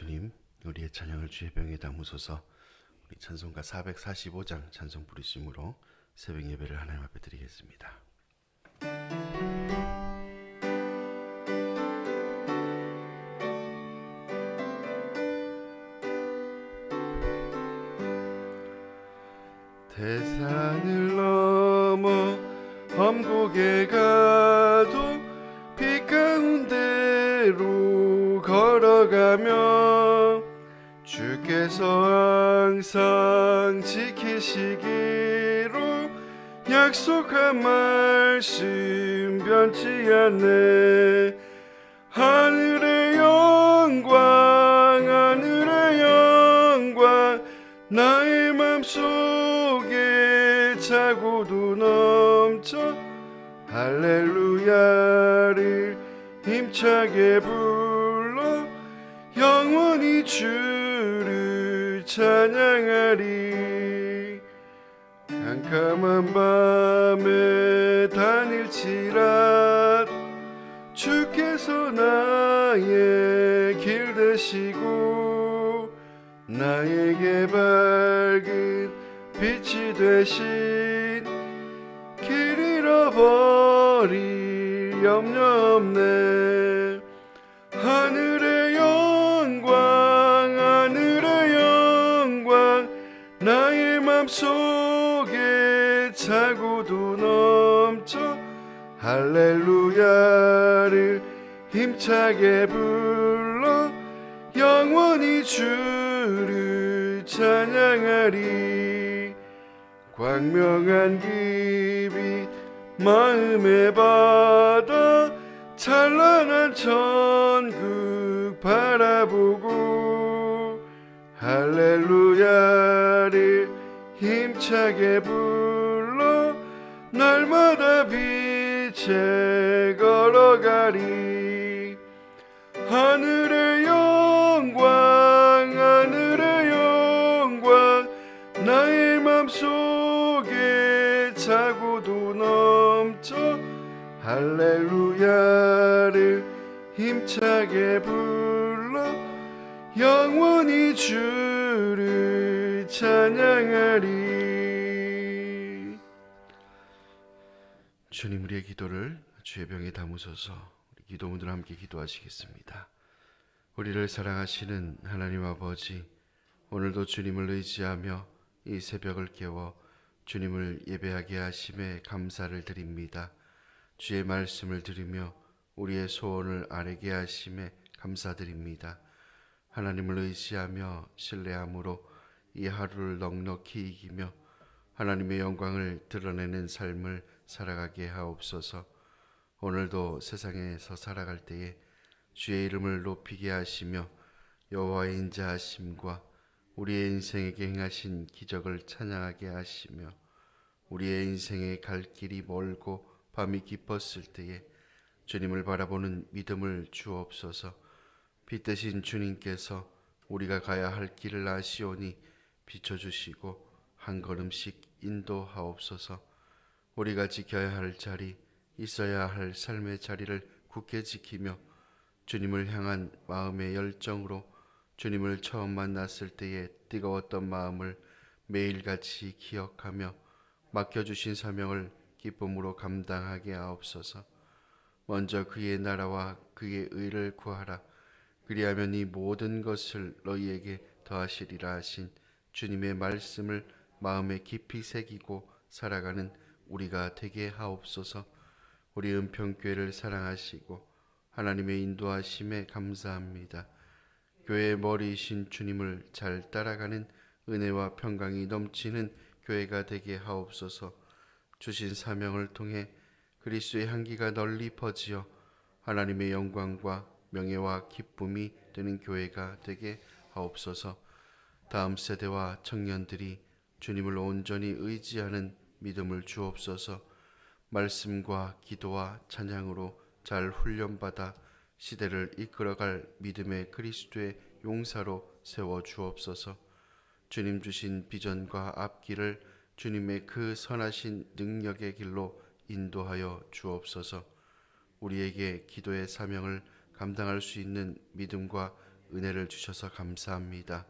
주님, 우리의 찬양을 주의 병에 담으소서. 우리 찬송가 445장 찬송 부르심으로 새벽 예배를 하나님 앞에 드리겠습니다. 대산을 넘어 험곡에 가도 빛 가운데로 걸어가며 주께서 항상 지키시기로 약속한 말씀 변치 않네. 하늘의 영광 나의 맘속에 차고도 넘쳐 할렐루야를 힘차게 불러 영원히 주를 찬양하리. 캄캄한 밤에 다닐지라도 주께서 나의 길 되시고 나에게 밝은 빛이 되신 길 잃어버릴 염려 없네. 하늘의 영광 나의 맘속에 차고도 넘쳐 할렐루야를 힘차게 불러 영원히 주를 찬양하리. 광명한 길빛 마음에 받아 찬란한 천국 바라보고 할렐루야를 힘차게 불러 날마다 빛에 걸어가리. 하늘의 영광 나의 맘속에 차고도 넘쳐 할렐루야를 힘차게 불러 영원히 주를 찬양하리. 주님, 우리의 기도를 주의 병에 담으소서. 우리 기도문들 함께 기도하시겠습니다. 우리를 사랑하시는 하나님 아버지, 오늘도 주님을 의지하며 이 새벽을 깨워 주님을 예배하게 하심에 감사를 드립니다. 주의 말씀을 들으며 우리의 소원을 아뢰게 하심에 감사드립니다. 하나님을 의지하며 신뢰함으로 이 하루를 넉넉히 이기며 하나님의 영광을 드러내는 삶을 살아가게 하옵소서. 오늘도 세상에서 살아갈 때에 주의 이름을 높이게 하시며 여호와의 인자하심과 우리의 인생에게 행하신 기적을 찬양하게 하시며 우리의 인생의 갈 길이 멀고 밤이 깊었을 때에 주님을 바라보는 믿음을 주옵소서. 빛 대신 주님께서 우리가 가야 할 길을 아시오니 비춰주시고 한 걸음씩 인도하옵소서. 우리가 지켜야 할 자리, 있어야 할 삶의 자리를 굳게 지키며 주님을 향한 마음의 열정으로 주님을 처음 만났을 때의 뜨거웠던 마음을 매일같이 기억하며 맡겨주신 사명을 기쁨으로 감당하게 하옵소서. 먼저 그의 나라와 그의 의를 구하라. 그리하면 이 모든 것을 너희에게 더하시리라 하신 주님의 말씀을 마음에 깊이 새기고 살아가는 우리가 되게 하옵소서. 우리 은평교회를 사랑하시고 하나님의 인도하심에 감사합니다. 교회의 머리이신 주님을 잘 따라가는 은혜와 평강이 넘치는 교회가 되게 하옵소서. 주신 사명을 통해 그리스도의 향기가 널리 퍼지어 하나님의 영광과 명예와 기쁨이 되는 교회가 되게 하옵소서. 다음 세대와 청년들이 주님을 온전히 의지하는 믿음을 주옵소서. 말씀과 기도와 찬양으로 잘 훈련받아 시대를 이끌어갈 믿음의 그리스도의 용사로 세워 주옵소서. 주님 주신 비전과 앞길을 주님의 그 선하신 능력의 길로 인도하여 주옵소서. 우리에게 기도의 사명을 감당할 수 있는 믿음과 은혜를 주셔서 감사합니다.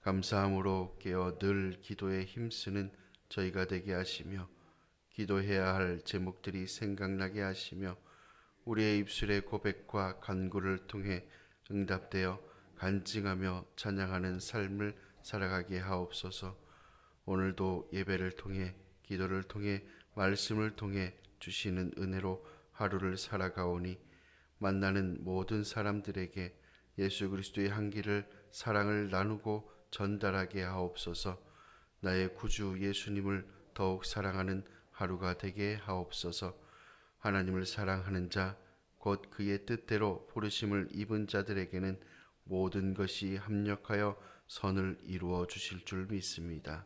감사함으로 깨어 늘 기도에 힘쓰는 저희가 되게 하시며 기도해야 할 제목들이 생각나게 하시며 우리의 입술의 고백과 간구를 통해 응답되어 간증하며 찬양하는 삶을 살아가게 하옵소서. 오늘도 예배를 통해 기도를 통해 말씀을 통해 주시는 은혜로 하루를 살아가오니 만나는 모든 사람들에게 예수 그리스도의 향기를 사랑을 나누고 전달하게 하옵소서. 나의 구주 예수님을 더욱 사랑하는 하루가 되게 하옵소서. 하나님을 사랑하는 자, 곧 그의 뜻대로 부르심을 입은 자들에게는 모든 것이 합력하여 선을 이루어 주실 줄 믿습니다.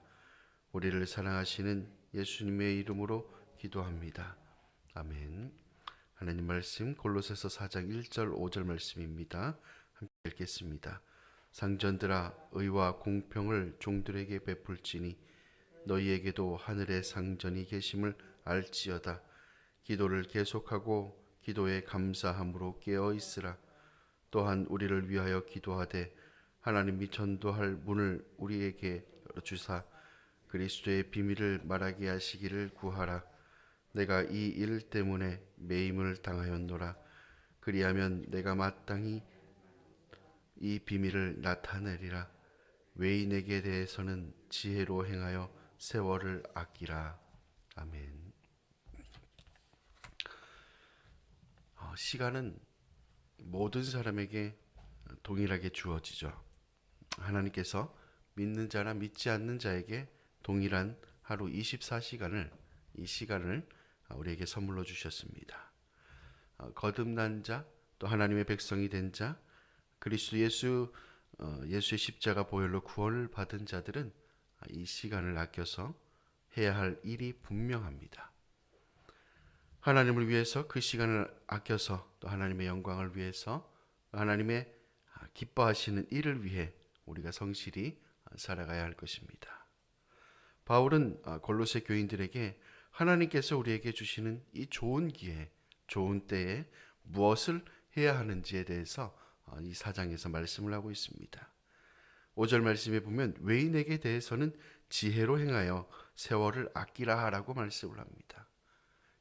우리를 사랑하시는 예수님의 이름으로 기도합니다. 아멘. 하나님 말씀 골로새서 4장 1절 5절 말씀입니다. 함께 읽겠습니다. 상전들아 의와 공평을 종들에게 베풀지니 너희에게도 하늘의 상전이 계심을 알지어다. 기도를 계속하고 기도에 감사함으로 깨어 있으라. 또한 우리를 위하여 기도하되 하나님이 전도할 문을 우리에게 열어주사 그리스도의 비밀을 말하게 하시기를 구하라. 내가 이 일 때문에 매임을 당하였노라. 그리하면 내가 마땅히 이 비밀을 나타내리라. 외인에게 대해서는 지혜로 행하여 세월을 아끼라. 아멘. 시간은 모든 사람에게 동일하게 주어지죠. 하나님께서 믿는 자나 믿지 않는 자에게 동일한 하루 24시간을 이 시간을 우리에게 선물로 주셨습니다. 거듭난 자, 또 하나님의 백성이 된 자, 그리스도 예수의 십자가 보혈로 구원을 받은 자들은 이 시간을 아껴서 해야 할 일이 분명합니다. 하나님을 위해서 그 시간을 아껴서 또 하나님의 영광을 위해서 하나님의 기뻐하시는 일을 위해 우리가 성실히 살아가야 할 것입니다. 바울은 골로새 교인들에게 하나님께서 우리에게 주시는 이 좋은 기회, 좋은 때에 무엇을 해야 하는지에 대해서 이 4장에서 말씀을 하고 있습니다. 5절 말씀에 보면 외인에게 대해서는 지혜로 행하여 세월을 아끼라 라고 말씀을 합니다.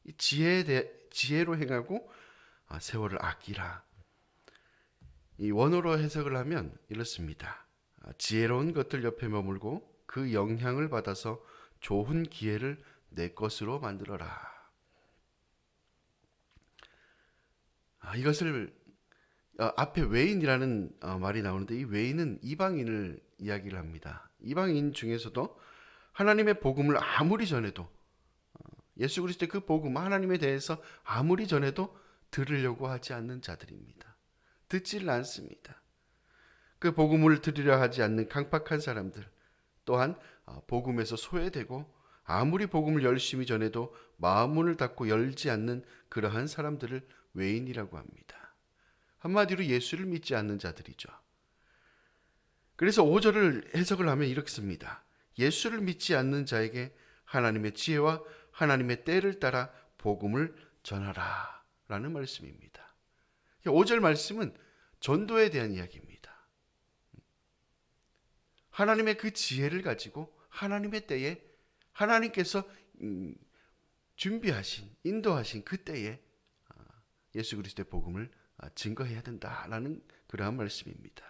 이 지혜로 행하고 세월을 아끼라. 이 원어로 해석을 하면 이렇습니다. 지혜로운 것들 옆에 머물고 그 영향을 받아서 좋은 기회를 내 것으로 만들어라. 이것을 앞에 외인이라는 말이 나오는데 이 외인은 이방인을 이야기를 합니다. 이방인 중에서도 하나님의 복음을 아무리 전해도 예수 그리스도의 그 복음 하나님에 대해서 아무리 전해도 들으려고 하지 않는 자들입니다. 듣지를 않습니다. 그 복음을 들으려 하지 않는 강팍한 사람들, 또한 복음에서 소외되고 아무리 복음을 열심히 전해도 마음문을 닫고 열지 않는 그러한 사람들을 외인이라고 합니다. 한마디로 예수를 믿지 않는 자들이죠. 그래서 5절을 해석을 하면 이렇습니다. 예수를 믿지 않는 자에게 하나님의 지혜와 하나님의 때를 따라 복음을 전하라 라는 말씀입니다. 5절 말씀은 전도에 대한 이야기입니다. 하나님의 그 지혜를 가지고 하나님의 때에 하나님께서 준비하신, 인도하신 그 때에 예수 그리스도의 복음을 증거해야 된다라는 그러한 말씀입니다.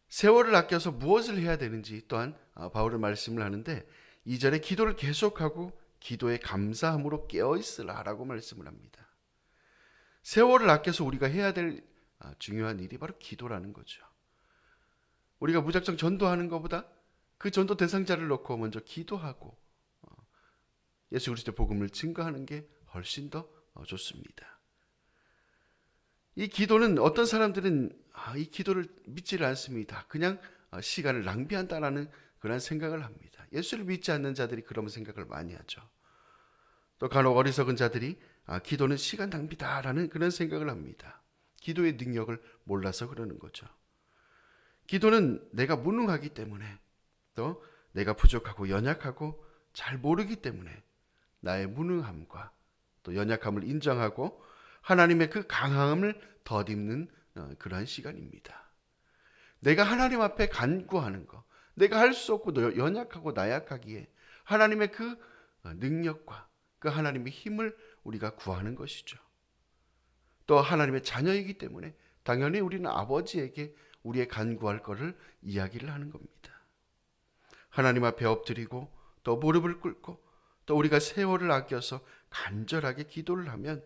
세월을 아껴서 무엇을 해야 되는지 또한 바울은 말씀을 하는데 2절에 기도를 계속하고 기도에 감사함으로 깨어있으라라고 말씀을 합니다. 세월을 아껴서 우리가 해야 될 중요한 일이 바로 기도라는 거죠. 우리가 무작정 전도하는 것보다 그 전도 대상자를 놓고 먼저 기도하고 예수 그리스도의 복음을 증거하는 게 훨씬 더 좋습니다. 이 기도는 어떤 사람들은 이 기도를 믿지를 않습니다. 그냥 시간을 낭비한다라는 그런 생각을 합니다. 예수를 믿지 않는 자들이 그런 생각을 많이 하죠. 또 간혹 어리석은 자들이 기도는 시간 낭비다라는 그런 생각을 합니다. 기도의 능력을 몰라서 그러는 거죠. 기도는 내가 무능하기 때문에 또 내가 부족하고 연약하고 잘 모르기 때문에 나의 무능함과 또 연약함을 인정하고 하나님의 그 강함을 덧입는 그러한 시간입니다. 내가 하나님 앞에 간구하는 것, 내가 할 수 없고 연약하고 나약하기에 하나님의 그 능력과 그 하나님의 힘을 우리가 구하는 것이죠. 또 하나님의 자녀이기 때문에 당연히 우리는 아버지에게 우리의 간구할 것을 이야기를 하는 겁니다. 하나님 앞에 엎드리고 또 무릎을 꿇고 또 우리가 세월을 아껴서 간절하게 기도를 하면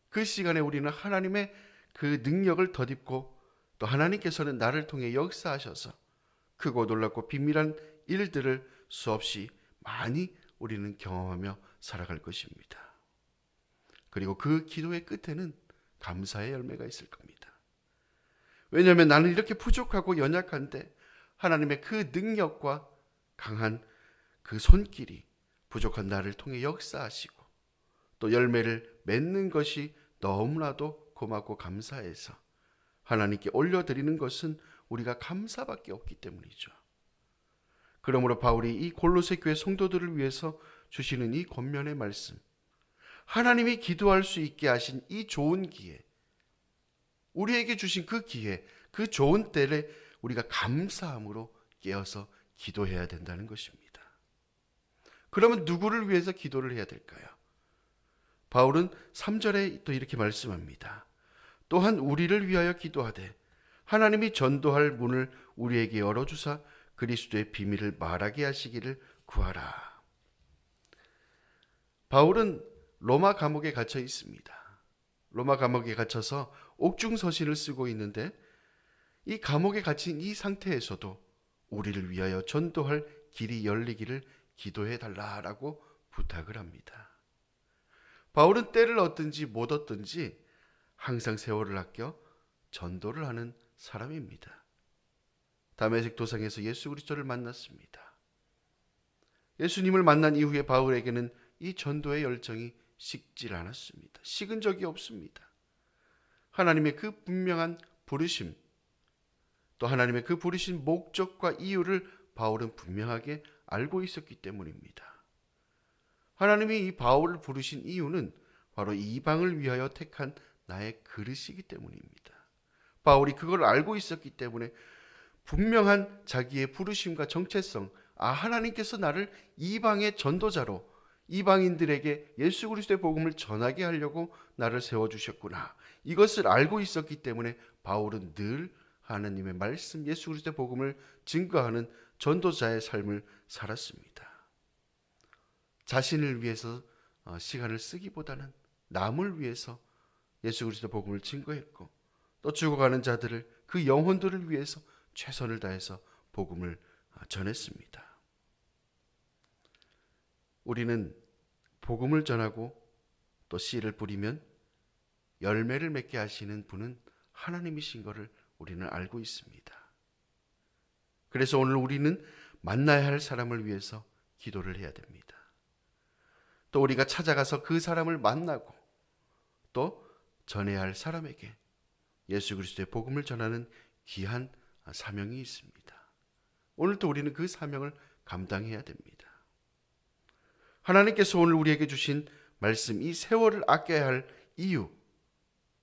그 시간에 우리는 하나님의 그 능력을 덧입고 또 하나님께서는 나를 통해 역사하셔서 크고 놀랍고 비밀한 일들을 수없이 많이 우리는 경험하며 살아갈 것입니다. 그리고 그 기도의 끝에는 감사의 열매가 있을 겁니다. 왜냐하면 나는 이렇게 부족하고 연약한데 하나님의 그 능력과 강한 그 손길이 부족한 나를 통해 역사하시고 또 열매를 맺는 것이 너무나도 고맙고 감사해서 하나님께 올려드리는 것은 우리가 감사밖에 없기 때문이죠. 그러므로 바울이 이 골로새 교회 성도들을 위해서 주시는 이 권면의 말씀, 하나님이 기도할 수 있게 하신 이 좋은 기회, 우리에게 주신 그 기회, 그 좋은 때를 우리가 감사함으로 깨어서 기도해야 된다는 것입니다. 그러면 누구를 위해서 기도를 해야 될까요? 바울은 3절에 또 이렇게 말씀합니다. 또한 우리를 위하여 기도하되 하나님이 전도할 문을 우리에게 열어주사 그리스도의 비밀을 말하게 하시기를 구하라. 바울은 로마 감옥에 갇혀 있습니다. 로마 감옥에 갇혀서 옥중서신을 쓰고 있는데 이 감옥에 갇힌 이 상태에서도 우리를 위하여 전도할 길이 열리기를 기도해 달라라고 부탁을 합니다. 바울은 때를 얻든지 못 얻든지 항상 세월을 아껴 전도를 하는 사람입니다. 다메섹 도상에서 예수 그리스도를 만났습니다. 예수님을 만난 이후에 바울에게는 이 전도의 열정이 식질 않았습니다. 식은 적이 없습니다. 하나님의 그 분명한 부르심, 또 하나님의 그 부르신 목적과 이유를 바울은 분명하게 알고 있었기 때문입니다. 하나님이 이 바울을 부르신 이유는 바로 이방을 위하여 택한 나의 그릇이기 때문입니다. 바울이 그걸 알고 있었기 때문에 분명한 자기의 부르심과 정체성, 하나님께서 나를 이방의 전도자로 이방인들에게 예수 그리스도의 복음을 전하게 하려고 나를 세워주셨구나. 이것을 알고 있었기 때문에 바울은 늘 하나님의 말씀, 예수 그리스도의 복음을 증거하는 전도자의 삶을 살았습니다. 자신을 위해서 시간을 쓰기보다는 남을 위해서 예수 그리스도의 복음을 증거했고 또 죽어가는 자들을 그 영혼들을 위해서 최선을 다해서 복음을 전했습니다. 우리는 복음을 전하고 또 씨를 뿌리면 열매를 맺게 하시는 분은 하나님이신 것을 우리는 알고 있습니다. 그래서 오늘 우리는 만나야 할 사람을 위해서 기도를 해야 됩니다. 또 우리가 찾아가서 그 사람을 만나고 또 전해야 할 사람에게 예수 그리스도의 복음을 전하는 귀한 사명이 있습니다. 오늘도 우리는 그 사명을 감당해야 됩니다. 하나님께서 오늘 우리에게 주신 말씀, 이 세월을 아껴야 할 이유,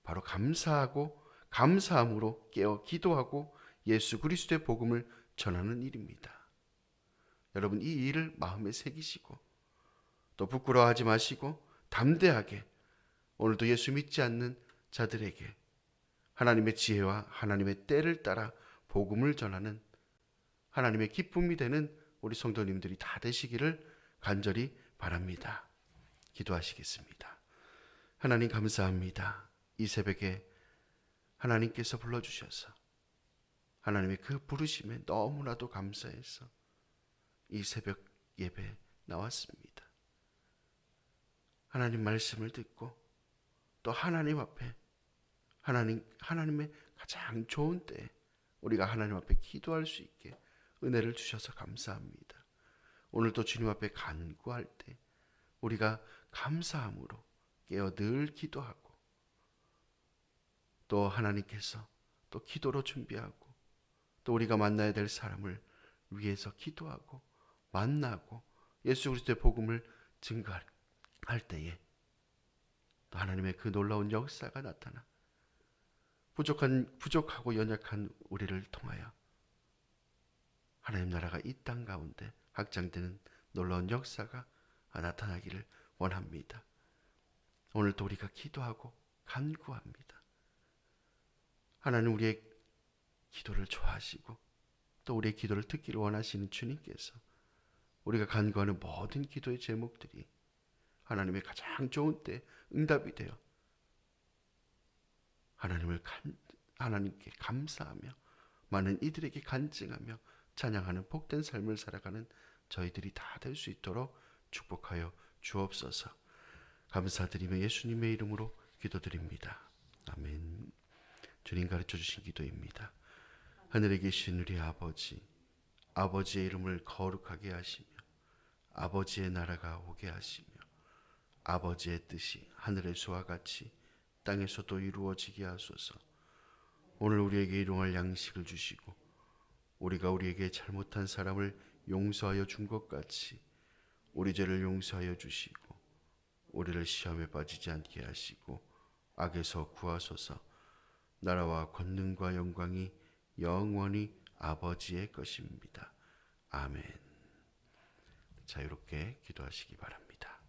바로 감사하고 감사함으로 깨어 기도하고 예수 그리스도의 복음을 전하는 일입니다. 여러분, 이 일을 마음에 새기시고 또 부끄러워하지 마시고 담대하게 오늘도 예수 믿지 않는 자들에게 하나님의 지혜와 하나님의 때를 따라 복음을 전하는 하나님의 기쁨이 되는 우리 성도님들이 다 되시기를 간절히 바랍니다. 기도하시겠습니다. 하나님 감사합니다. 이 새벽에 하나님께서 불러주셔서 하나님의 그 부르심에 너무나도 감사해서 이 새벽 예배 나왔습니다. 하나님 말씀을 듣고 또 하나님 앞에 하나님의 가장 좋은 때에 우리가 하나님 앞에 기도할 수 있게 은혜를 주셔서 감사합니다. 오늘도 주님 앞에 간구할 때 우리가 감사함으로 깨어 늘 기도하고 또 하나님께서 또 기도로 준비하고 또 우리가 만나야 될 사람을 위해서 기도하고 만나고 예수 그리스도의 복음을 증거할 때에 또 하나님의 그 놀라운 역사가 나타나 부족하고 연약한 우리를 통하여 하나님 나라가 이 땅 가운데 확장되는 놀라운 역사가 나타나기를 원합니다. 오늘도 우리가 기도하고 간구합니다. 하나님 우리의 기도를 좋아하시고 또 우리의 기도를 듣기를 원하시는 주님께서 우리가 간구하는 모든 기도의 제목들이 하나님의 가장 좋은 때 응답이 되어 하나님께 감사하며 많은 이들에게 간증하며 찬양하는 복된 삶을 살아가는 저희들이 다 될 수 있도록 축복하여 주옵소서. 감사드리며 예수님의 이름으로 기도드립니다. 아멘. 주님 가르쳐 주신 기도입니다. 하늘에 계신 우리 아버지, 아버지의 이름을 거룩하게 하시며 아버지의 나라가 오게 하시며 아버지의 뜻이 하늘에서와 같이 땅에서도 이루어지게 하소서. 오늘 우리에게 일용할 양식을 주시고 우리가 우리에게 잘못한 사람을 용서하여 준 것 같이 우리 죄를 용서하여 주시고 우리를 시험에 빠지지 않게 하시고 악에서 구하소서. 나라와 권능과 영광이 영원히 아버지의 것입니다. 아멘. 자유롭게 기도하시기 바랍니다.